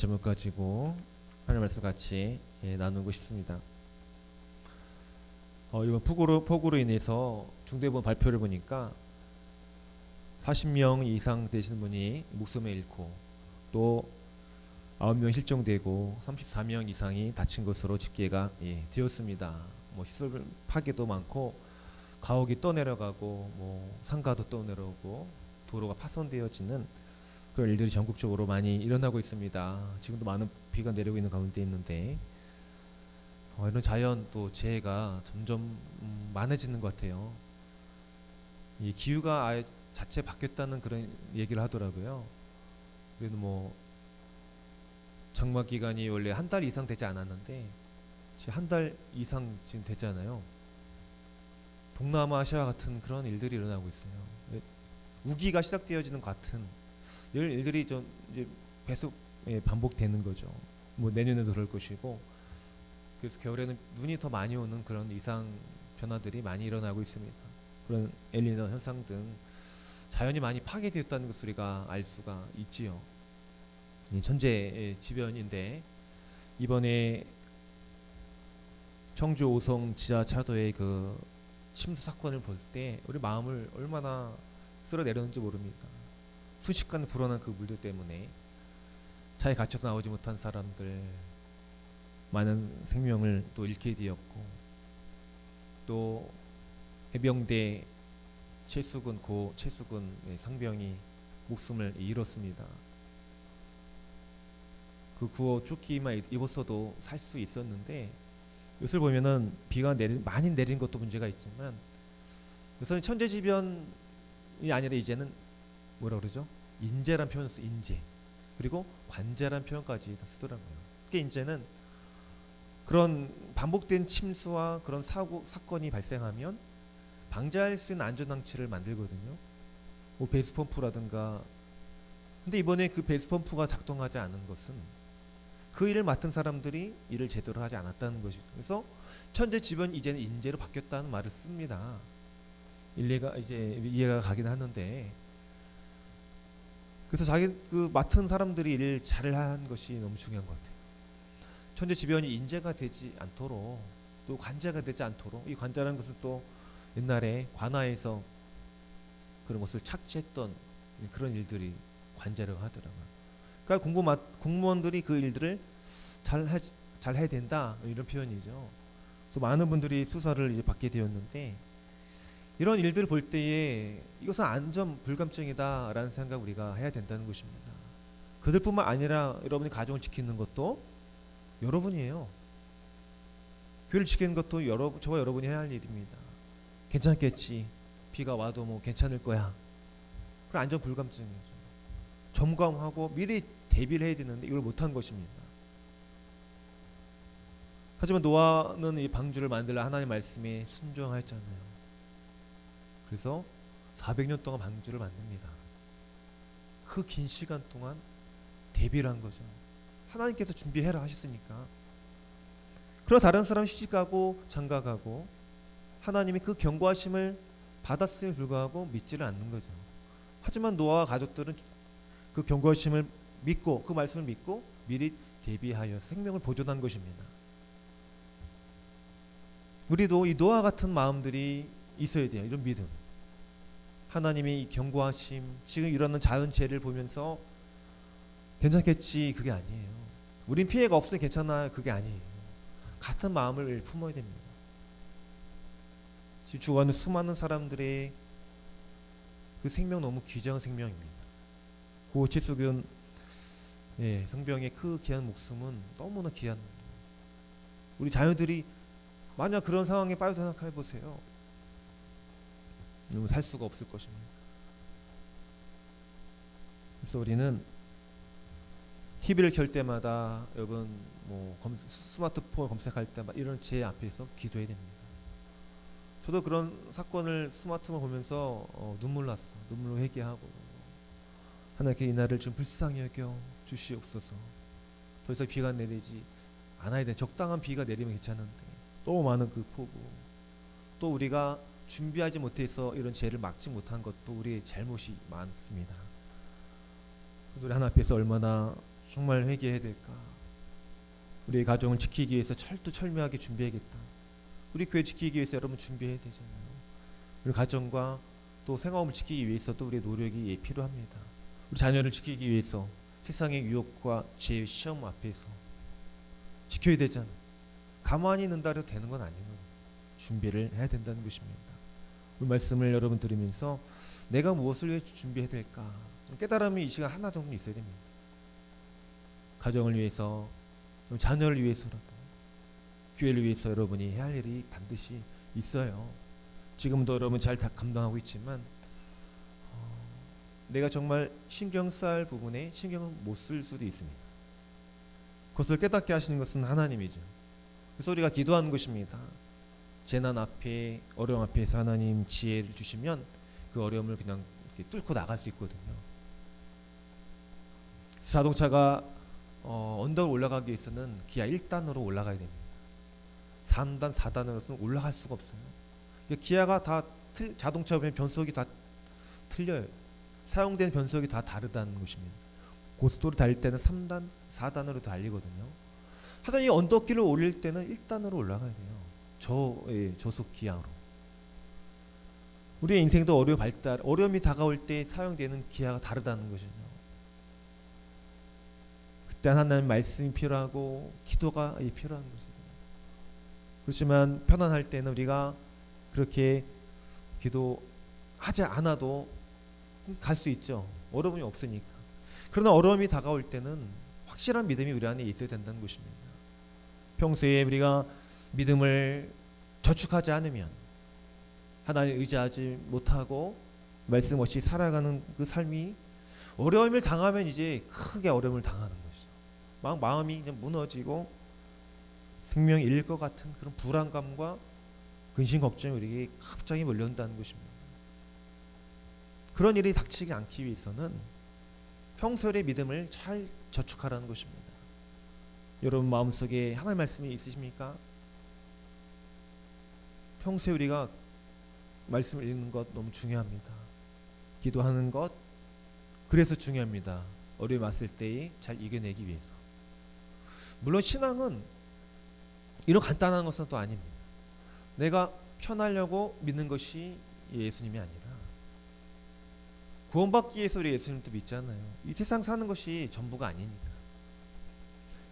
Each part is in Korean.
제목 가지고 하나님 말씀 같이 나누고 싶습니다. 이번 폭우로 인해서 중대본 발표를 보니까 40명 이상 되시는 분이 목숨을 잃고 또 9명 실종되고 34명 이상이 다친 것으로 집계가 되었습니다. 뭐 시설 파괴도 많고 가옥이 떠내려가고 뭐 상가도 떠내려오고 도로가 파손되어지는 그런 일들이 전국적으로 많이 일어나고 있습니다. 지금도 많은 비가 내리고 있는 가운데 있는데 이런 자연 또 재해가 점점 많아지는 것 같아요. 이 기후가 아예 자체 바뀌었다는 그런 얘기를 하더라고요. 그래도 뭐 장마 기간이 원래 한 달 이상 되지 않았는데 지금 한 달 이상 지금 되잖아요. 동남아시아 같은 그런 일들이 일어나고 있어요. 우기가 시작되어지는 것 같은 이런 일들이 좀 이제 계속 반복되는 거죠. 뭐 내년에도 그럴 것이고, 그래서 겨울에는 눈이 더 많이 오는 그런 이상 변화들이 많이 일어나고 있습니다. 그런 엘니노 현상 등 자연이 많이 파괴되었다는 것을 우리가 알 수가 있지요. 천재 지변인데 이번에 청주 오송 지하차도의 그 침수 사건을 볼 때 우리 마음을 얼마나 쓸어내렸는지 모릅니다. 순식간에 불어난 그 물들 때문에 차에 갇혀서 나오지 못한 사람들, 많은 생명을 또 잃게 되었고, 또 해병대 고 최수근 상병이 목숨을 잃었습니다. 그 구호 조끼만 입었어도 살 수 있었는데, 이것을 보면은 비가 많이 내린 것도 문제가 있지만, 우선 천재지변이 아니라 이제는 뭐라 그러죠? 인재란 표현을 써. 인재. 그리고 관재란 표현까지 다 쓰더라고요. 그게 이제는 그런 반복된 침수와 그런 사건이 발생하면 방지할 수 있는 안전장치를 만들거든요. 뭐 배수펌프라든가. 근데 이번에 그 배수펌프가 작동하지 않은 것은 그 일을 맡은 사람들이 일을 제대로 하지 않았다는 것이죠. 그래서 천재지변 이제는 인재로 바뀌었다는 말을 씁니다. 이해가 가긴 하는데, 그래서 자기 그 맡은 사람들이 일을 잘한 것이 너무 중요한 것 같아요. 천재지변이 인재가 되지 않도록, 또 관재가 되지 않도록, 이 관재라는 것은 또 옛날에 관아에서 그런 것을 착취했던 그런 일들이 관재라고 하더라고요. 그러니까 공무원들이 그 일들을 잘 해야 된다, 이런 표현이죠. 그래서 많은 분들이 수사를 이제 받게 되었는데, 이런 일들을 볼 때에 이것은 안전 불감증이다라는 생각 우리가 해야 된다는 것입니다. 그들뿐만 아니라 여러분이 가정을 지키는 것도 여러분이에요. 교회를 지키는 것도 저와 여러분이 해야 할 일입니다. 괜찮겠지, 비가 와도 뭐 괜찮을 거야, 그런 안전 불감증이죠. 점검하고 미리 대비를 해야 되는데 이걸 못한 것입니다. 하지만 노아는 이 방주를 만들라 하나님 말씀에 순종하였잖아요. 그래서 400년 동안 방주를 만듭니다. 그 긴 시간 동안 대비를 한 거죠. 하나님께서 준비해라 하셨으니까. 그러나 다른 사람 시집가고 장가가고 하나님이 그 경고하심을 받았음에 불구하고 믿지를 않는 거죠. 하지만 노아와 가족들은 그 경고하심을 믿고, 그 말씀을 믿고 미리 대비하여 생명을 보존한 것입니다. 우리도 이 노아 같은 마음들이 있어야 돼요. 이런 믿음. 하나님이 경고하심, 지금 일어나는 자연재해를 보면서 괜찮겠지, 그게 아니에요. 우린 피해가 없으니 괜찮아요, 그게 아니에요. 같은 마음을 품어야 됩니다. 지금 죽어가는 수많은 사람들의 그 생명, 너무 귀중한 생명입니다. 고 최수근 상병의 그 귀한 목숨은 너무나 귀한, 우리 자녀들이 만약 그런 상황에 빠져 생각해 보세요. 살 수가 없을 것입니다. 그래서 우리는 TV를 켤 때마다, 여러분 뭐 스마트폰 검색할 때마다 이런 제 앞에서 기도해야 됩니다. 저도 그런 사건을 스마트폰 보면서 눈물로 회개하고, 하나님께 이 날을 좀 불쌍히 여겨 주시옵소서. 더 이상 비가 내리지 않아야 돼. 적당한 비가 내리면 괜찮은데 너무 많은 그 폭우, 또 우리가 준비하지 못해서 이런 죄를 막지 못한 것도 우리의 잘못이 많습니다. 그래서 우리 하나님 앞에서 얼마나 정말 회개해야 될까? 우리의 가정을 지키기 위해서 철두철미하게 준비해야겠다. 우리 교회 지키기 위해서 여러분 준비해야 되잖아요. 우리 가정과 또 생업을 지키기 위해서도 우리의 노력이 필요합니다. 우리 자녀를 지키기 위해서 세상의 유혹과 죄의 시험 앞에서 지켜야 되잖아요. 가만히 있는다 해도 되는 건 아니고 준비를 해야 된다는 것입니다. 이 말씀을 여러분 들으면서 내가 무엇을 위해 준비해야 될까? 깨달음이 이 시간 하나 정도 있어야 됩니다. 가정을 위해서, 자녀를 위해서라도, 교회를 위해서 여러분이 해야 할 일이 반드시 있어요. 지금도 여러분 잘 감당하고 있지만 내가 정말 신경 써야 할 부분에 신경을 못 쓸 수도 있습니다. 그것을 깨닫게 하시는 것은 하나님이죠. 그래서 우리가 기도하는 것입니다. 재난 앞에, 어려움 앞에서 하나님 지혜를 주시면 그 어려움을 그냥 이렇게 뚫고 나갈 수 있거든요. 자동차가 언덕을 올라가기 위해서는 기아 1단으로 올라가야 됩니다. 3단, 4단으로서는 올라갈 수가 없어요. 기아가 다 자동차 변속이 다 틀려요. 사용된 변속이 다 다르다는 것입니다. 고속도로 달릴 때는 3단, 4단으로 달리거든요. 하여튼 이 언덕길을 올릴 때는 1단으로 올라가야 돼요. 저속 기아로. 우리의 인생도 어려움이 다가올 때 사용되는 기아가 다르다는 것이죠. 그때 하나님 말씀이 필요하고 기도가 필요한 것이죠. 그렇지만 편안할 때는 우리가 그렇게 기도하지 않아도 갈 수 있죠. 어려움이 없으니까. 그러나 어려움이 다가올 때는 확실한 믿음이 우리 안에 있어야 된다는 것입니다. 평소에 우리가 믿음을 저축하지 않으면, 하나님 의지하지 못하고 말씀 없이 살아가는 그 삶이 어려움을 당하면 이제 크게 어려움을 당하는 것이죠. 막 마음이 그냥 무너지고 생명이 잃을 것 같은 그런 불안감과 근심 걱정이 우리에게 갑자기 몰려온다는 것입니다. 그런 일이 닥치지 않기 위해서는 평소의 믿음을 잘 저축하라는 것입니다. 여러분 마음속에 하나님의 말씀이 있으십니까? 평소에 우리가 말씀을 읽는 것 너무 중요합니다. 기도하는 것 그래서 중요합니다. 어려움이 왔을 때에 잘 이겨내기 위해서. 물론 신앙은 이런 간단한 것은 또 아닙니다. 내가 편하려고 믿는 것이 예수님이 아니라 구원받기 위해서 우리 예수님도 믿잖아요. 이 세상 사는 것이 전부가 아니니까.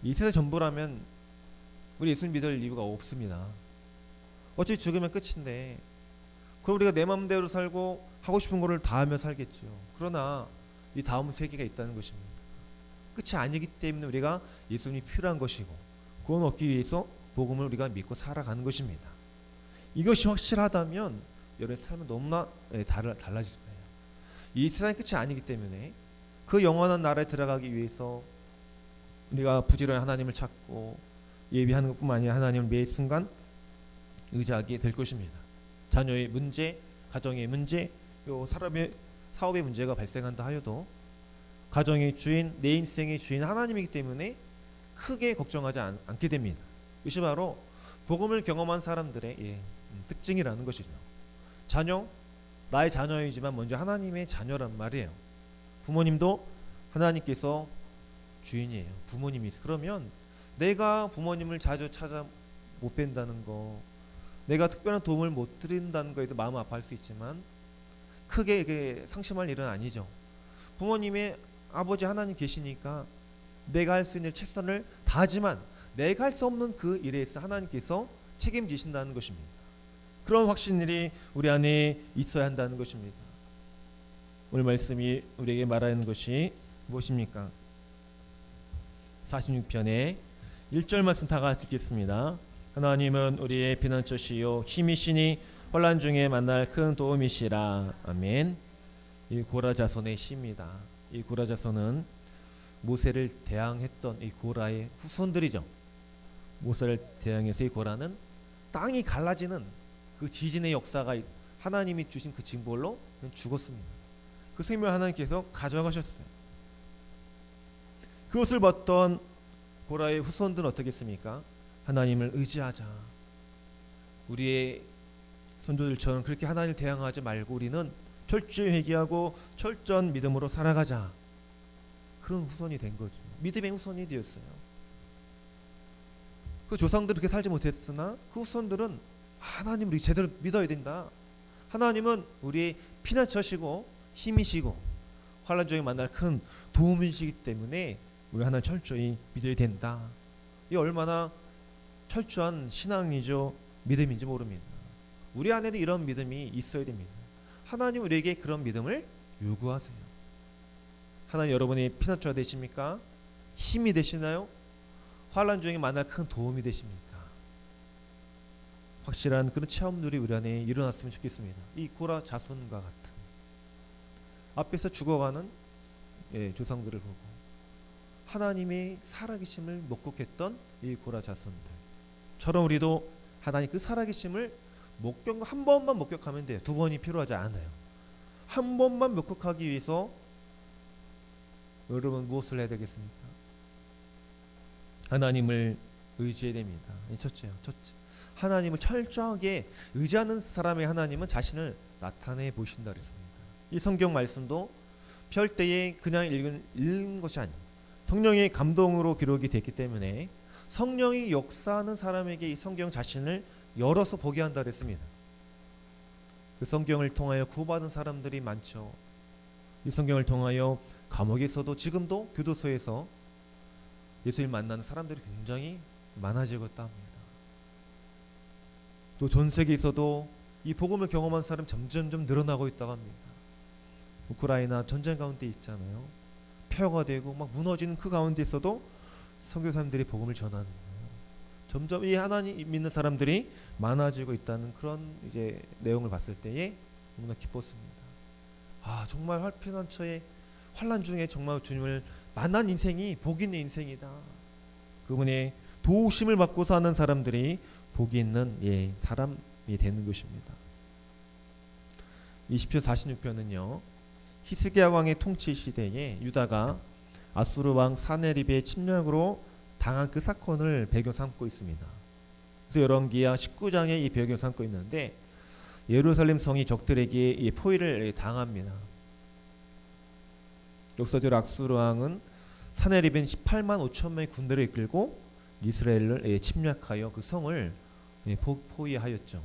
이 세상 전부라면 우리 예수님 믿을 이유가 없습니다. 어차피 죽으면 끝인데 그럼 우리가 내 마음대로 살고 하고 싶은 거를 다 하며 살겠죠. 그러나 이 다음 세계가 있다는 것입니다. 끝이 아니기 때문에 우리가 예수님이 필요한 것이고 구원 얻기 위해서 복음을 우리가 믿고 살아가는 것입니다. 이것이 확실하다면 여러분의 삶은 너무나 달라질 거예요. 이 세상의 끝이 아니기 때문에 그 영원한 나라에 들어가기 위해서 우리가 부지런히 하나님을 찾고 예비하는 것뿐만 아니라 하나님을 매 순간 의지하게 될 것입니다. 자녀의 문제, 가정의 문제, 사업의 문제가 발생한다 하여도 가정의 주인, 내 인생의 주인 하나님이기 때문에 크게 걱정하지 않게 됩니다. 이것이 바로 복음을 경험한 사람들의 특징이라는 것이죠. 자녀, 나의 자녀이지만 먼저 하나님의 자녀란 말이에요. 부모님도 하나님께서 주인이에요. 부모님이 있어. 그러면 내가 부모님을 자주 찾아 못 뵌다는 거, 내가 특별한 도움을 못 드린다는 거에도 마음 아파할 수 있지만 크게 이게 상심할 일은 아니죠. 부모님의 아버지 하나님 계시니까 내가 할 수 있는 최선을 다하지만 내가 할 수 없는 그 일에 있어 하나님께서 책임지신다는 것입니다. 그런 확신이 우리 안에 있어야 한다는 것입니다. 오늘 말씀이 우리에게 말하는 것이 무엇입니까? 46편의 1절 말씀 다 같이 읽겠습니다. 하나님은 우리의 피난처시요 힘이시니 혼란 중에 만날 큰 도움이시라. 아멘. 이 고라 자손의 시입니다. 이 고라 자손은 모세를 대항했던 이 고라의 후손들이죠. 모세를 대항해서 이 고라는 땅이 갈라지는 그 지진의 역사가 하나님이 주신 그 징벌로 죽었습니다. 그 생명을 하나님께서 가져가셨어요. 그것을 봤던 고라의 후손들은 어떻게 했습니까? 하나님을 의지하자. 우리의 선조들처럼 그렇게 하나님을 대항하지 말고 우리는 철저히 회개하고 철저한 믿음으로 살아가자. 그런 후손이 된 거죠. 믿음의 후손이 되었어요. 그 조상들은 그렇게 살지 못했으나 그 후손들은 하나님을 제대로 믿어야 된다. 하나님은 우리의 피난처시고 힘이시고 환난 중에 만날 큰 도움이시기 때문에 우리 하나님 철저히 믿어야 된다. 이 얼마나 철저한 신앙이죠, 믿음인지 모릅니다. 우리 안에도 이런 믿음이 있어야 됩니다. 하나님 우리에게 그런 믿음을 요구하세요. 하나님 여러분의 피난처가 되십니까? 힘이 되시나요? 환난 중에 만날 큰 도움이 되십니까? 확실한 그런 체험들이 우리 안에 일어났으면 좋겠습니다. 이 고라 자손과 같은 앞에서 죽어가는 조상들을 보고 하나님의 살아계심을 목격했던 이 고라 자손들처럼 우리도 하나님 그 살아계심을 한 번만 목격하면 돼요. 두 번이 필요하지 않아요. 한 번만 목격하기 위해서 여러분 무엇을 해야 되겠습니까? 하나님을 의지해야 됩니다. 첫째요. 하나님을 철저하게 의지하는 사람의 하나님은 자신을 나타내 보신다 그랬습니다. 이 성경 말씀도 별때에 그냥 읽은 것이 아니에요. 성령의 감동으로 기록이 됐기 때문에 성령이 역사하는 사람에게 이 성경 자신을 열어서 보게 한다 그랬습니다. 그 성경을 통하여 구원받은 사람들이 많죠. 이 성경을 통하여 감옥에서도 지금도 교도소에서 예수님 만나는 사람들이 굉장히 많아지고 있다 합니다. 또 전 세계에서도 이 복음을 경험한 사람 점점 늘어나고 있다고 합니다. 우크라이나 전쟁 가운데 있잖아요. 폐허가 되고 막 무너지는 그 가운데서도 선교사님들이 복음을 전하는 거예요. 점점 이 하나님 믿는 사람들이 많아지고 있다는 그런 이제 내용을 봤을 때에 너무나 기뻤습니다. 아, 정말 피난처에 환난 중에 정말 주님을 만난 인생이 복 있는 인생이다. 그분의 도우심을 받고 사는 사람들이 복이 있는 사람이 되는 것입니다. 20편 46편은요. 히스기야 왕의 통치 시대에 유다가 아수르 왕 사네립의 침략으로 당한 그 사건을 배경 삼고 있습니다. 그래서 열왕기하 19장에 이 배경 삼고 있는데 예루살렘 성이 적들에게 이 포위를 당합니다. 역사적으로 아수르 왕은 사네립은 18만 5천 명의 군대를 이끌고 이스라엘을 침략하여 그 성을 포위하였죠.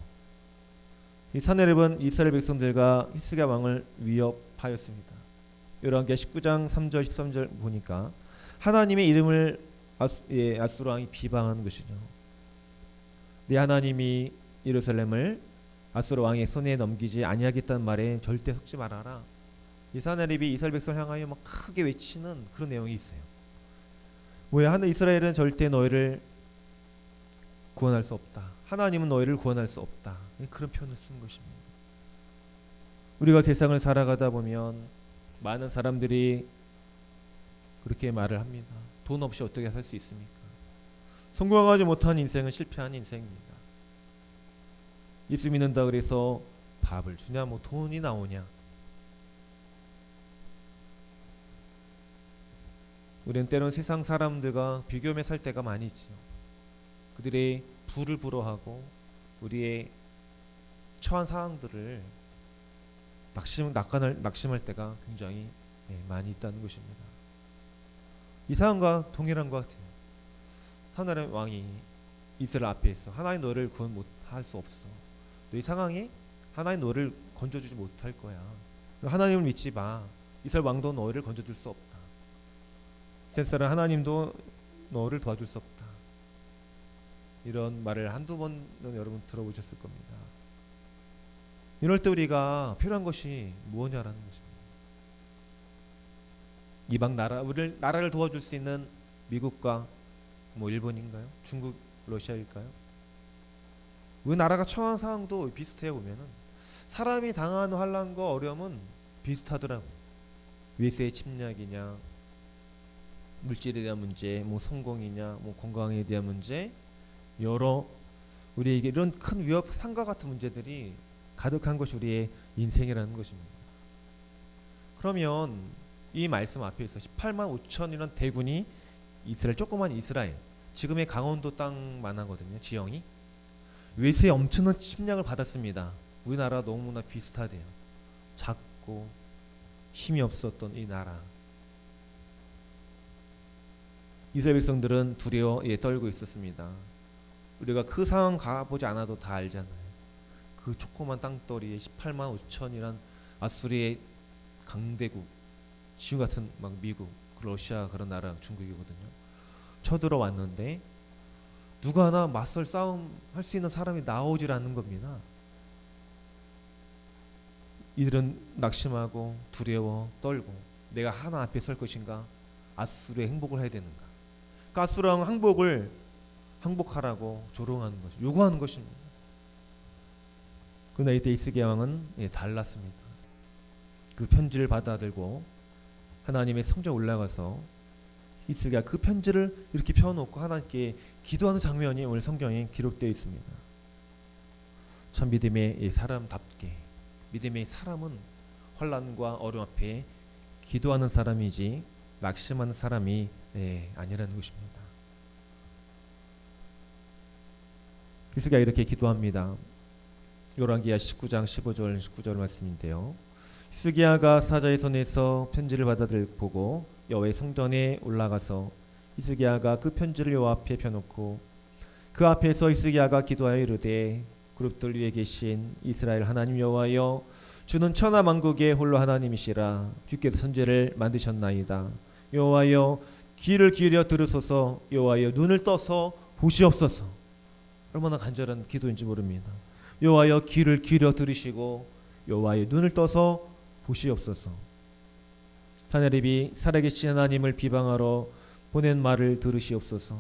이 사네립은 이스라엘 백성들과 히스기야 왕을 위협하였습니다. 열왕기하 19장 3절 13절 보니까 하나님의 이름을 아수르 왕이 비방하는 것이죠. 네 하나님이 예루살렘을 아수르 왕의 손에 넘기지 아니하겠다는 말에 절대 속지 말아라. 이 사네립이 이스라엘 백성을 향하여 막 크게 외치는 그런 내용이 있어요. 왜 이스라엘은 절대 너희를 구원할 수 없다. 하나님은 너희를 구원할 수 없다. 그런 표현을 쓴 것입니다. 우리가 세상을 살아가다 보면 많은 사람들이 그렇게 말을 합니다. 돈 없이 어떻게 살 수 있습니까? 성공하지 못한 인생은 실패한 인생입니다. 예수 믿는다 그래서 밥을 주냐, 뭐 돈이 나오냐. 우리는 때론 세상 사람들과 비교하며 살 때가 많이 있죠. 그들의 부를 부러워하고 우리의 처한 상황들을 낙심할 때가 굉장히 많이 있다는 것입니다. 이 상황과 동일한 것 같아요. 사나의 왕이 이스라엘 앞에서 하나님 너를 구원 못할 수 없어. 너희 상황에 하나님 너를 건져주지 못할 거야. 하나님을 믿지 마. 이스라엘 왕도 너를 건져줄 수 없다. 센사는 하나님도 너를 도와줄 수 없다. 이런 말을 한두 번은 여러분 들어보셨을 겁니다. 이럴 때 우리가 필요한 것이 무엇이냐라는 것입니다. 이방 우리를 나라를 도와줄 수 있는 미국과 일본인가요? 중국, 러시아일까요? 우리 나라가 처한 상황도 비슷해요. 보면은 사람이 당하는 환난과 어려움은 비슷하더라고요. 외세의 침략이냐, 물질에 대한 문제, 성공이냐, 건강에 대한 문제, 여러 우리에게 이런 큰 위협, 상과 같은 문제들이 가득한 것이 우리의 인생이라는 것입니다. 그러면 이 말씀 앞에서 18만 5천이라는 대군이 조그만 이스라엘, 지금의 강원도 땅만 하거든요. 지형이 외세의 엄청난 침략을 받았습니다. 우리나라 너무나 비슷하대요. 작고 힘이 없었던 이 나라. 이스라엘 백성들은 두려워 떨고 있었습니다. 우리가 그 상황 가보지 않아도 다 알잖아요. 그 조그만 땅덩어리에 18만 5천이란 아수리의 강대국, 지금 같은 막 미국, 러시아 그런 나라 중국이거든요. 쳐들어왔는데 누가 하나 맞설 싸움 할 수 있는 사람이 나오질 않는 겁니다. 이들은 낙심하고 두려워 떨고 내가 하나 앞에 설 것인가, 아수르의 행복을 해야 되는가. 그러니까 아수르왕 항복하라고 조롱하는 거죠. 요구하는 것입니다. 그러나 이때 히스기야 왕은 달랐습니다. 그 편지를 받아들고 하나님의 성전에 올라가서 히스기야 그 편지를 이렇게 펴놓고 하나님께 기도하는 장면이 오늘 성경에 기록되어 있습니다. 참 믿음의 사람답게, 믿음의 사람은 환난과 어려움 앞에 기도하는 사람이지 낙심하는 사람이 아니라는 것입니다. 히스기야 이렇게 기도합니다. 열왕기하 19장 15절 19절 말씀인데요. 히스기야가 사자의 손에서 편지를 받아들고 여호와의 성전에 올라가서 히스기야가 그 편지를 여호와 앞에 펴놓고 그 앞에서 히스기야가 기도하여 이르되 그룹들 위에 계신 이스라엘 하나님 여호와여, 주는 천하 만국의 홀로 하나님이시라. 주께서 천지를 만드셨나이다. 여호와여, 귀를 기울여 들으소서. 여호와여, 눈을 떠서 보시옵소서. 얼마나 간절한 기도인지 모릅니다. 여호와여, 귀를 기울여 들으시고 여호와여, 눈을 떠서 보시옵소서. 사내립이 살아계신 하나님을 비방하러 보낸 말을 들으시옵소서.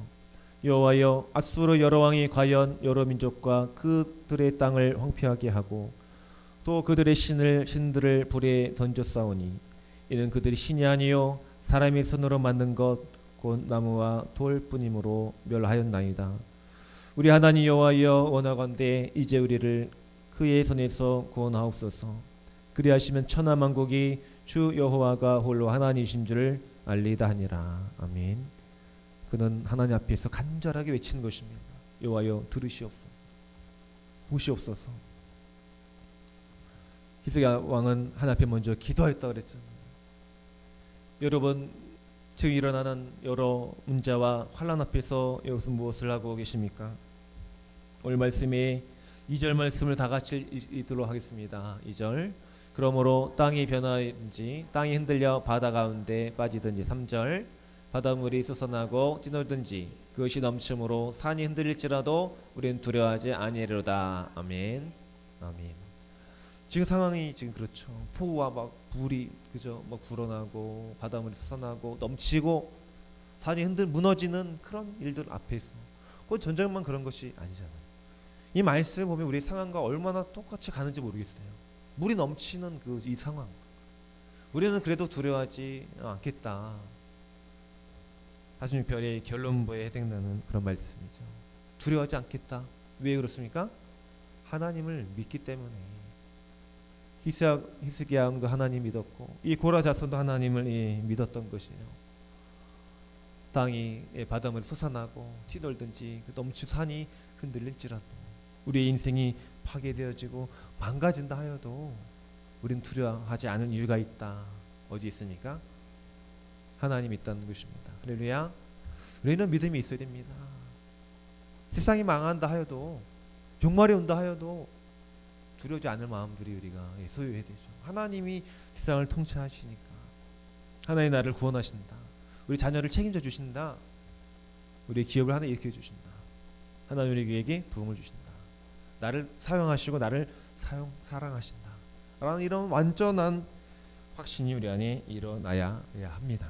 여호와여, 아수르 여러 왕이 과연 여러 민족과 그들의 땅을 황폐하게 하고 또 그들의 신들을 불에 던졌사오니 이는 그들이 신이 아니요 사람의 손으로 만든 것 곧 나무와 돌뿐이므로 멸하였나이다. 우리 하나님 여호와여, 원하건대 이제 우리를 그의 손에서 구원하옵소서. 그리하시면 천하 만국이 주 여호와가 홀로 하나님이신 줄을 알리다 하니라. 아멘. 그는 하나님 앞에서 간절하게 외치는 것입니다. 여호와여, 들으시옵소서. 보시옵소서. 히스기야 왕은 하나님 앞에 먼저 기도했다 그랬잖아요. 여러분, 지금 일어나는 여러 문제와 환난 앞에서 여기서 무엇을 하고 계십니까? 오늘 말씀에 2절 말씀을 다 같이 읽도록 하겠습니다. 2절. 그러므로 땅이 변하든지 땅이 흔들려 바다 가운데 빠지든지. 3절. 바닷물이 솟아나고 뛰놀든지 그것이 넘침으로 산이 흔들릴지라도 우리는 두려워하지 아니하리로다. 아멘. 아멘. 지금 상황이 지금 그렇죠. 폭우와 막 물이 그죠, 막 불어나고 바닷물이 솟아나고 넘치고 산이 무너지는 그런 일들 앞에서, 그 전쟁만 그런 것이 아니잖아요. 이 말씀을 보면 우리 상황과 얼마나 똑같이 가는지 모르겠어요. 물이 넘치는 이 상황, 우리는 그래도 두려워하지 않겠다. 46편의 결론부에 해당되는 그런 말씀이죠. 두려워하지 않겠다. 왜 그렇습니까? 하나님을 믿기 때문에. 히스기야 왕도 하나님 믿었고 이 고라 자손도 하나님을 믿었던 것이에요. 땅이 바닷물이 솟아나고 뛰놀든지 넘치고 산이 흔들릴지라도, 우리의 인생이 파괴되어지고 망가진다 하여도 우리는 두려워하지 않은 이유가 있다. 어디 있습니까? 하나님이 있다는 것입니다. 할렐루야. 우리는 믿음이 있어야 됩니다. 세상이 망한다 하여도, 종말이 온다 하여도 두려워하지 않을 마음들이 우리가 소유해야 되죠. 하나님이 세상을 통치하시니까, 하나님 나를 구원하신다, 우리 자녀를 책임져 주신다, 우리의 기업을 하나 일으켜 주신다, 하나님 우리에게 부흥을 주신다, 나를 사용하시고 나를 사랑하신다 라는 이런 완전한 확신이 우리 안에 일어나야 합니다.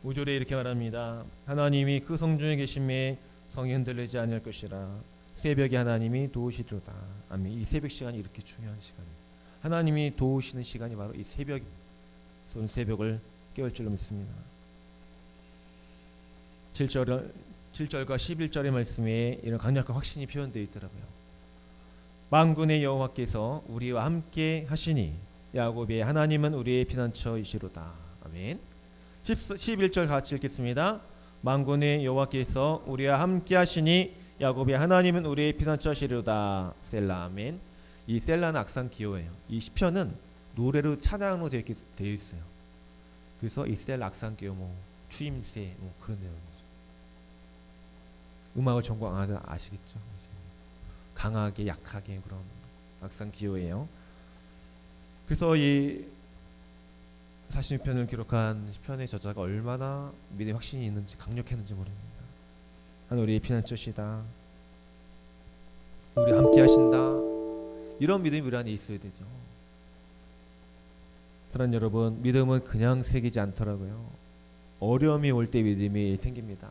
5절에 이렇게 말합니다. 하나님이 그 성중에 계심에 성이 흔들리지 않을 것이라. 새벽에 하나님이 도우시리로다. 아멘. 이 새벽 시간이 이렇게 중요한 시간입니다. 하나님이 도우시는 시간이 바로 이 새벽입니다. 오늘 새벽을 깨울 줄로 믿습니다. 7절과 11절의 말씀에 이런 강력한 확신이 표현되어 있더라고요. 만군의 여호와께서 우리와 함께 하시니 야곱의 하나님은 우리의 피난처이시로다. 아멘. 11절 같이 읽겠습니다. 만군의 여호와께서 우리와 함께 하시니 야곱의 하나님은 우리의 피난처시로다. 셀라. 아멘. 이 셀라는 악상 기호예요. 이 시편은 노래로 찬양으로 되어 있어요. 그래서 이 셀라 악상 기호 추임새 뭐 그런 내용이죠. 음악을 전공하다 아시겠죠? 이제 강하게 약하게 그런 악상 기호예요. 그래서 이 46편을 기록한 시편의 저자가 얼마나 믿음의 확신이 있는지 강력했는지 모릅니다. 하나님 우리의 피난처시다, 우리 함께 하신다, 이런 믿음이 우리 안에 있어야 되죠. 사랑하는 여러분, 믿음은 그냥 새기지 않더라고요. 어려움이 올 때 믿음이 생깁니다.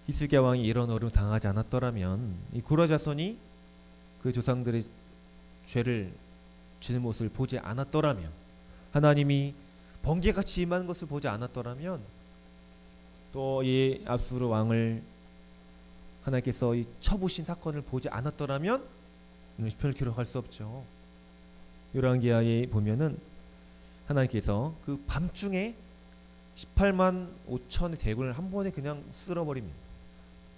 히스기야 왕이 이런 어려움 당하지 않았더라면, 이 고라 자손이 그 조상들의 죄를 지는 모습을 보지 않았더라면, 하나님이 번개같이 임하는 것을 보지 않았더라면, 또 이 아수르 왕을 하나님께서 이 쳐부신 사건을 보지 않았더라면 이런 시편을 기록할 수 없죠. 열왕기하에 보면은 하나님께서 그 밤중에 18만 5천의 대군을 한 번에 그냥 쓸어버립니다.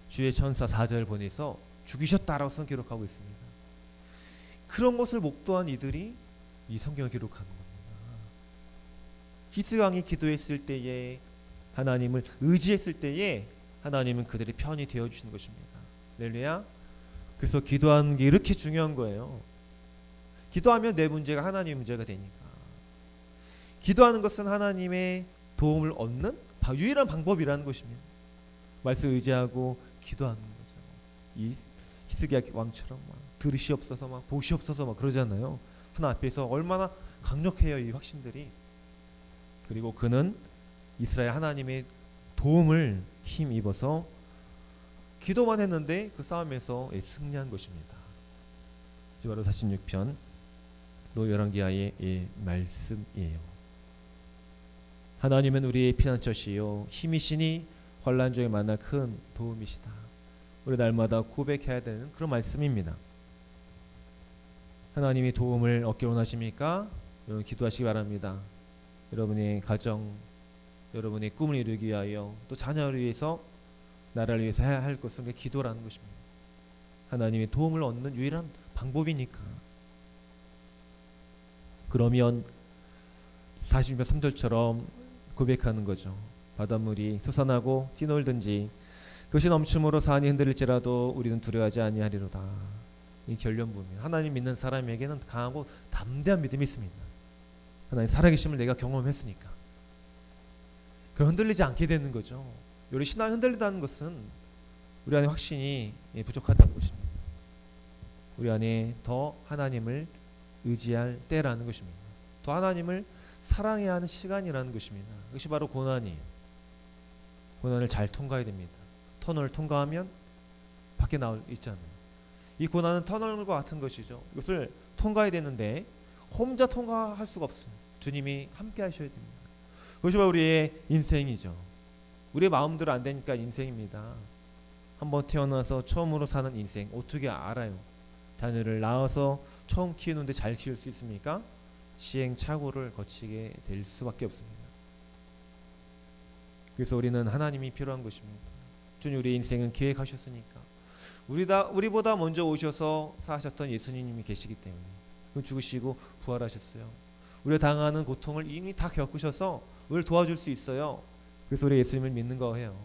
주의 천사 사자를 보내서 죽이셨다라고 성 기록하고 있습니다. 그런 것을 목도한 이들이 이 성경을 기록하는 겁니다. 히스기야 왕이 기도했을 때에, 하나님을 의지했을 때에 하나님은 그들의 편이 되어주시는 것입니다. 할렐루야. 그래서 기도하는 게 이렇게 중요한 거예요. 기도하면 내 문제가 하나님의 문제가 되니까. 기도하는 것은 하나님의 도움을 얻는 유일한 방법이라는 것입니다. 말씀 의지하고 기도하는 거죠. 이 히스기야 왕처럼 막 들으시옵소서, 막 보시옵소서 막 그러잖아요. 하나 앞에서 얼마나 강력해요, 이 확신들이. 그리고 그는 이스라엘 하나님의 도움을 힘입어서 기도만 했는데 그 싸움에서 승리한 것입니다. 바로 46편 열왕기하의 말씀이에요. 하나님은 우리의 피난처시요 힘이시니 환난 중에 만나 큰 도움이시다. 우리 날마다 고백해야 되는 그런 말씀입니다. 하나님이 도움을 얻기 원하십니까? 여러분 기도하시기 바랍니다. 여러분의 가정, 여러분의 꿈을 이루기 위하여, 또 자녀를 위해서, 나라를 위해서 해야 할 것은 기도라는 것입니다. 하나님의 도움을 얻는 유일한 방법이니까. 그러면 40편 3절처럼 고백하는 거죠. 바닷물이 솟아나고 뛰놀든지 그것이 넘침으로 산이 흔들릴지라도 우리는 두려워하지 아니하리로다. 이 결론부입니다. 하나님 믿는 사람에게는 강하고 담대한 믿음이 있습니다. 하나님 살아계심을 내가 경험했으니까. 그럼 흔들리지 않게 되는 거죠. 우리 신앙이 흔들린다는 것은 우리 안에 확신이 부족하다는 것입니다. 우리 안에 더 하나님을 의지할 때라는 것입니다. 더 하나님을 사랑해야 하는 시간이라는 것입니다. 그것이 바로 고난이에요. 고난을 잘 통과해야 됩니다. 터널을 통과하면 밖에 나올 있잖아요. 이 고난은 터널과 같은 것이죠. 이것을 통과해야 되는데 혼자 통과할 수가 없어요. 주님이 함께 하셔야 됩니다. 그것이 바로 우리의 인생이죠. 우리의 마음대로 안 되니까 인생입니다. 한번 태어나서 처음으로 사는 인생 어떻게 알아요? 자녀를 낳아서 처음 키우는데 잘 키울 수 있습니까? 시행착오를 거치게 될 수밖에 없습니다. 그래서 우리는 하나님이 필요한 것입니다. 주님 우리의 인생은 계획하셨으니까. 우리보다 먼저 오셔서 사셨던 예수님이 계시기 때문에 죽으시고 부활하셨어요. 우리가 당하는 고통을 이미 다 겪으셔서 우리를 도와줄 수 있어요. 그래서 우리 예수님을 믿는 거예요.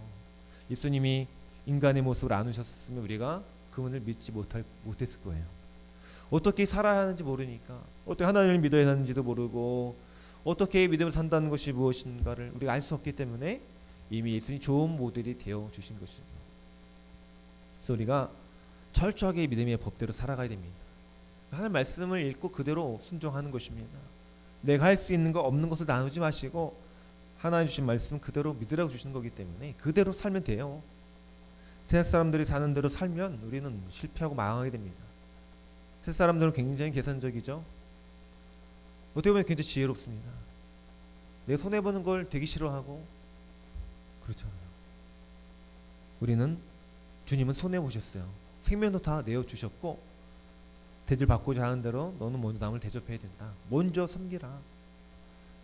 예수님이 인간의 모습을 안 오셨으면 우리가 그분을 믿지 못했을 거예요. 어떻게 살아야 하는지 모르니까, 어떻게 하나님을 믿어야 하는지도 모르고, 어떻게 믿음을 산다는 것이 무엇인가를 우리가 알 수 없기 때문에 이미 예수님이 좋은 모델이 되어 주신 것이죠. 그래서 우리가 철저하게 믿음의 법대로 살아가야 됩니다. 하나님 말씀을 읽고 그대로 순종하는 것입니다. 내가 할 수 있는 거 없는 것을 나누지 마시고 하나님 주신 말씀 그대로 믿으라고 주시는 거기 때문에 그대로 살면 돼요. 세상 사람들이 사는 대로 살면 우리는 실패하고 망하게 됩니다. 세상 사람들은 굉장히 계산적이죠. 어떻게 보면 굉장히 지혜롭습니다. 내 손해보는 걸 되게 싫어하고 그렇잖아요. 우리는 주님은 손해보셨어요. 생명도 다 내어주셨고 대접 받고자 하는 대로 너는 먼저 남을 대접해야 된다. 먼저 섬기라.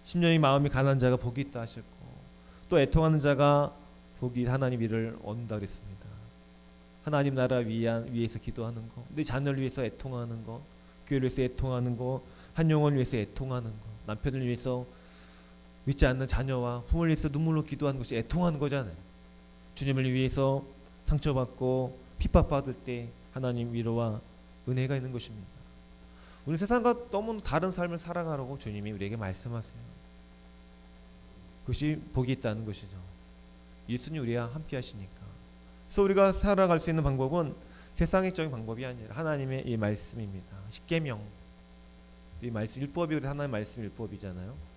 심령이 마음이 가난한 자가 복이 있다 하셨고, 또 애통하는 자가 복이 하나님 이를 얻는다 그랬습니다. 하나님 나라 위해서 기도하는 거, 내 자녀를 위해서 애통하는 거, 교회를 위해서 애통하는 거, 한 영혼을 위해서 애통하는 거, 남편을 위해서 믿지 않는 자녀와 부모를 위해서 눈물로 기도하는 것이 애통하는 거잖아요. 주님을 위해서 상처받고 핍박받을 때 하나님 위로와 은혜가 있는 것입니다. 우리 세상과 너무 다른 삶을 살아가라고 주님이 우리에게 말씀하세요. 그것이 복이 있다는 것이죠. 예수님 우리와 함께 하시니까. 그래서 우리가 살아갈 수 있는 방법은 세상적인 방법이 아니라 하나님의 이 말씀입니다. 십계명, 이 말씀, 율법이 우리 하나님의 말씀 율법이잖아요.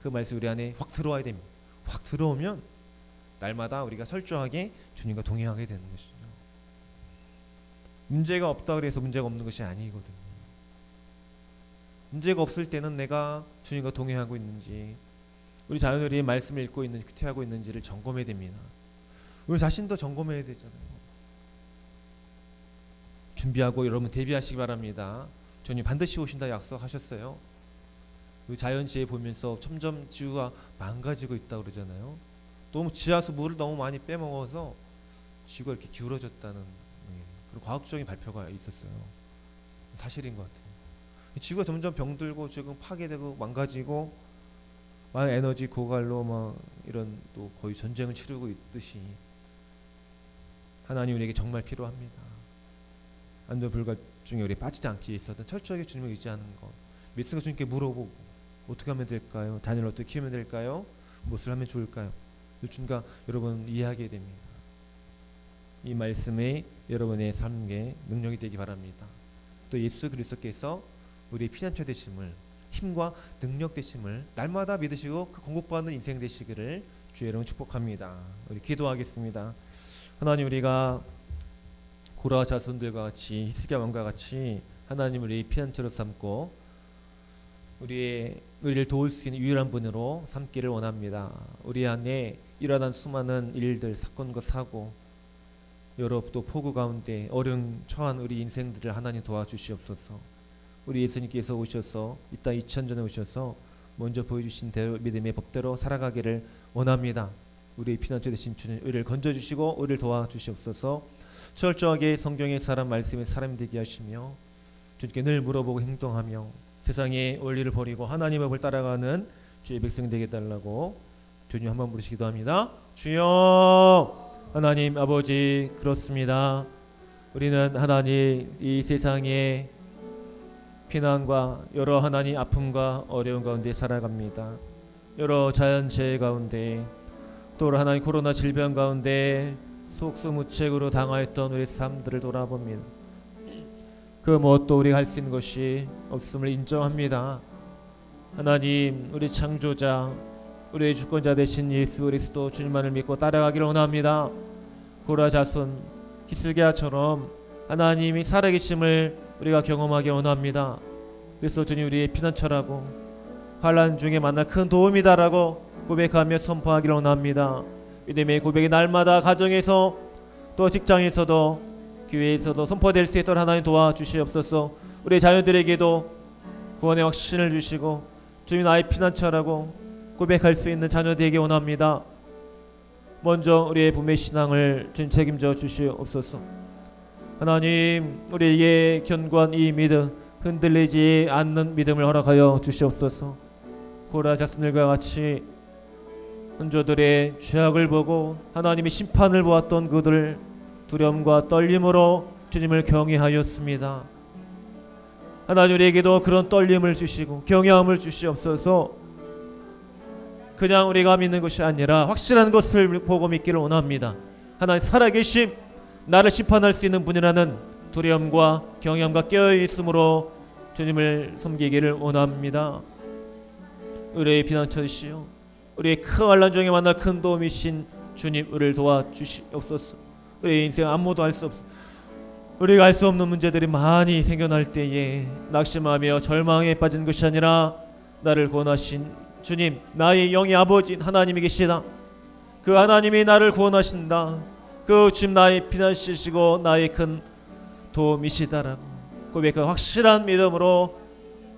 그 말씀 우리 안에 확 들어와야 됩니다. 확 들어오면 날마다 우리가 철저하게 주님과 동행하게 되는 것이죠. 문제가 없다 그래서 문제가 없는 것이 아니거든요. 문제가 없을 때는 내가 주님과 동행하고 있는지, 우리 자녀들이 말씀을 읽고 있는지 큐티하고 있는지를 점검해야 됩니다. 우리 자신도 점검해야 되잖아요. 준비하고 여러분 대비하시기 바랍니다. 주님 반드시 오신다 약속하셨어요. 우리 자연재해 보면서 점점 지구가 망가지고 있다고 그러잖아요. 너무 지하수 물을 너무 많이 빼먹어서 지구가 이렇게 기울어졌다는 그런 과학적인 발표가 있었어요. 사실인 것 같아요. 지구가 점점 병들고 지금 파괴되고 망가지고 많은 에너지 고갈로 막 이런 또 거의 전쟁을 치르고 있듯이 하나님 우리에게 정말 필요합니다. 안전불감증에 우리 빠지지 않기 위해서는 철저하게 주님을 의지하는 것, 믿음과 주님께 물어보고 어떻게 하면 될까요? 자녀를 어떻게 키우면 될까요? 무엇을 하면 좋을까요? 주님과 여러분 이해하게 됩니다. 이 말씀에 여러분의 삶에 능력이 되기 바랍니다. 또 예수 그리스도께서 우리의 피난처 되심을, 힘과 능력 되심을 날마다 믿으시고 그 공급받는 인생 되시기를 주의 이름으로 축복합니다. 우리 기도하겠습니다. 하나님, 우리가 고라 자손들과 같이 히스기야 왕과 같이 하나님 우리 피난처로 삼고 우리를 도울 수 있는 유일한 분으로 삼기를 원합니다. 우리 안에 일어난 수많은 일들, 사건과 사고, 여러 또 폭우 가운데 어려운 처한 우리 인생들을 하나님 도와주시옵소서. 우리 예수님께서 오셔서 이 땅 2000전에 오셔서 먼저 보여주신 대로 믿음의 법대로 살아가기를 원합니다. 우리 피난처 되신 주님, 우리를 건져주시고 우리를 도와주시옵소서. 철저하게 성경의 사람, 말씀의 사람이 되게 하시며 주님께 늘 물어보고 행동하며 세상의 원리를 버리고 하나님의 법을 따라가는 주의 백성 되게 해달라고 주님 한번 부르시기도 합니다. 주여, 하나님 아버지, 그렇습니다. 우리는 하나님 이 세상에 피난과 여러 하나님 아픔과 어려운 가운데 살아갑니다. 여러 자연재해 가운데 또 하나님 코로나 질병 가운데 속수무책으로 당하였던 우리 삶들을 돌아봅니다. 그 무엇도 우리가 할 수 있는 것이 없음을 인정합니다. 하나님, 우리 창조자, 우리의 주권자 되신 예수 그리스도 주님만을 믿고 따라가기를 원합니다. 고라 자손 히스기야처럼 하나님이 살아계심을 우리가 경험하기 원합니다. 그래서 주님 우리의 피난처라고 환난 중에 만날 큰 도움이다라고 고백하며 선포하기를 원합니다. 믿음의 고백이 날마다 가정에서 또 직장에서도 교회에서도 선포될 수 있도록 하나님 도와주시옵소서. 우리 자녀들에게도 구원의 확신을 주시고 주님 나의 피난처라고 고백할 수 있는 자녀들에게 원합니다. 먼저 우리의 부모의 신앙을 주님 책임져 주시옵소서. 하나님, 우리에게 견고한 이 믿음, 흔들리지 않는 믿음을 허락하여 주시옵소서. 고라 자손들과 같이 선조들의 죄악을 보고 하나님의 심판을 보았던 그들 두려움과 떨림으로 주님을 경외하였습니다. 하나님, 우리에게도 그런 떨림을 주시고 경외함을 주시옵소서. 그냥 우리가 믿는 것이 아니라 확실한 것을 보고 믿기를 원합니다. 하나님 살아계심, 나를 심판할 수 있는 분이라는 두려움과 경외함과 깨어있음으로 주님을 섬기기를 원합니다. 우리의 피난처시요, 우리의 큰 환난 중에 만날 큰 도움이신 주님, 우리를 도와주시옵소서. 우리의 인생 아무도 알 수 없어, 우리가 알 수 없는 문제들이 많이 생겨날 때에 낙심하며 절망에 빠진 것이 아니라 나를 구원하신 주님, 나의 영의 아버지 하나님이 계시다. 그 하나님이 나를 구원하신다. 그 주님 나의 피난처시고 나의 큰 도움이시다라고 고백한 확실한 믿음으로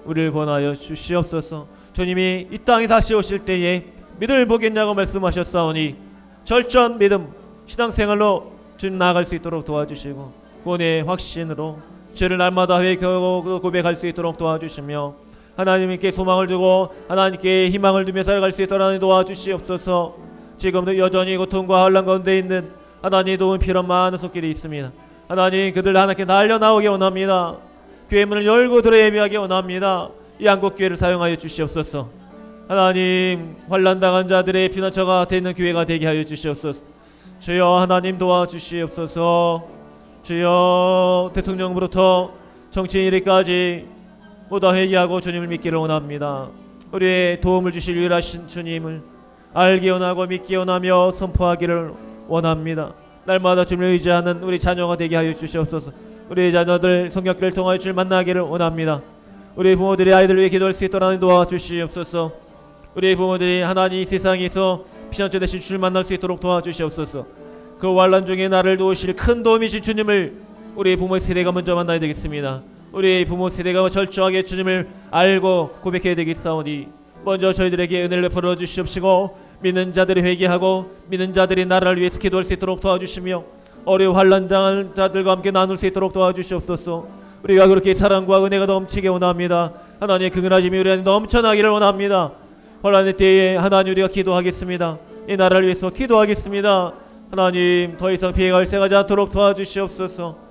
우리를 구원하여 주시옵소서. 주님이 이 땅에 다시 오실 때에 믿음을 보겠냐고 말씀하셨사오니 철저한 믿음, 신앙생활로 주님 나아갈 수 있도록 도와주시고 구원의 확신으로 죄를 날마다 회개하고 고백할 수 있도록 도와주시며 하나님께 소망을 두고 하나님께 희망을 두며 살아갈 수 있도록 하나님 도와주시옵소서. 지금도 여전히 고통과 혼란 가운데 있는 하나님의 도움 필요한 많은 손길이 있습니다. 하나님 그들 하나님께 날려나오기 원합니다. 교회 문을 열고 들어 예배하기 원합니다. 이 한국교회를 사용하여 주시옵소서. 하나님 환난당한 자들의 피난처가 되는 교회가 되게 하여 주시옵소서. 주여 하나님 도와주시옵소서. 주여 대통령부터 정치인에까지 모두 회개하고 주님을 믿기를 원합니다. 우리의 도움을 주실 유일하신 주님을 알기 원하고 믿기 원하며 선포하기를 원합니다. 날마다 주님을 의지하는 우리 자녀가 되게 하여 주시옵소서. 우리 자녀들 성경길을 통하여 주를 만나기를 원합니다. 우리 부모들이 아이들을 위해 기도할 수 있도록 도와주시옵소서. 우리 부모들이 하나님 이 세상에서 피난처 대신 주를 만날 수 있도록 도와주시옵소서. 그 환난 중에 나를 도우실 큰 도움이신 주님을 우리 부모의 세대가 먼저 만나야 되겠습니다. 우리 부모 세대가 철저하게 주님을 알고 고백해야 되겠사오니 먼저 저희들에게 은혜를 베풀어 주시옵시고 믿는 자들이 회개하고 믿는 자들이 나라를 위해서 기도할 수 있도록 도와주시며 어려운 환난당한 자들과 함께 나눌 수 있도록 도와주시옵소서. 우리가 그렇게 사랑과 은혜가 넘치게 원합니다. 하나님의 긍휼하심이 우리 안에 넘쳐나기를 원합니다. 혼란의 때에 하나님 우리가 기도하겠습니다. 이 나라를 위해서 기도하겠습니다. 하나님 더 이상 피해가 발생하지 않도록 도와주시옵소서.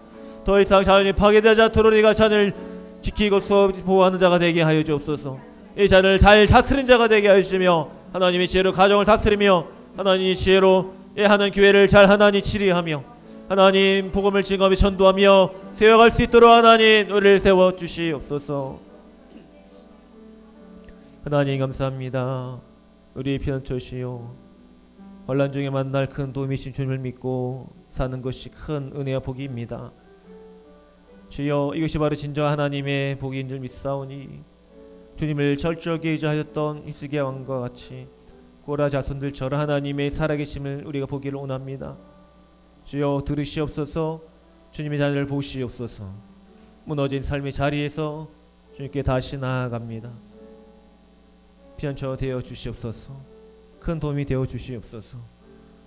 더 이상 자연이 파괴되지 않도록 우리가 자녀를 지키고 보호하는 자가 되게 하여 주옵소서. 이 자녀를 잘 다스린 자가 되게 하여 주시며 하나님의 지혜로 가정을 다스리며 하나님의 지혜로 하는 교회를 잘 하나님 치리하며 하나님 복음을 증거하며 전도하며 세워갈 수 있도록 하나님 우리를 세워주시옵소서. 하나님 감사합니다. 우리의 피난처시요 환난 중에 만날 큰 도움이신 주님을 믿고 사는 것이 큰 은혜와 복입니다. 주여 이것이 바로 진정 하나님의 복인 줄 믿사오니 주님을 철저하게 의지하였던 히스기야 왕과 같이 고라 자손들처럼 하나님의 살아계심을 우리가 보기를 원합니다. 주여 들으시옵소서. 주님의 자녀를 보시옵소서. 무너진 삶의 자리에서 주님께 다시 나아갑니다. 피난처 되어 주시옵소서. 큰 도움이 되어 주시옵소서.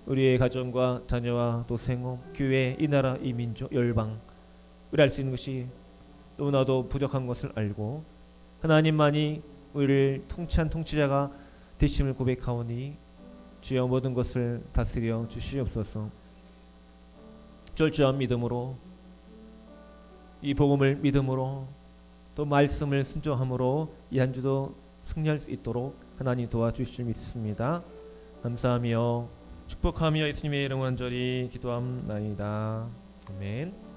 우리의 가정과 자녀와 또 생업, 교회, 이 나라, 이 민족, 열방 우리 알 수 있는 것이 너무나도 부족한 것을 알고 하나님만이 우리를 통치한 통치자가 되심을 고백하오니 주여 모든 것을 다스려 주시옵소서. 철저한 믿음으로 이 복음을 믿음으로 또 말씀을 순종함으로 이 한 주도 승리할 수 있도록 하나님 도와주실 줄 믿습니다. 감사하며 축복하며 예수님의 이름으로 간절히 기도함나이다. 아멘.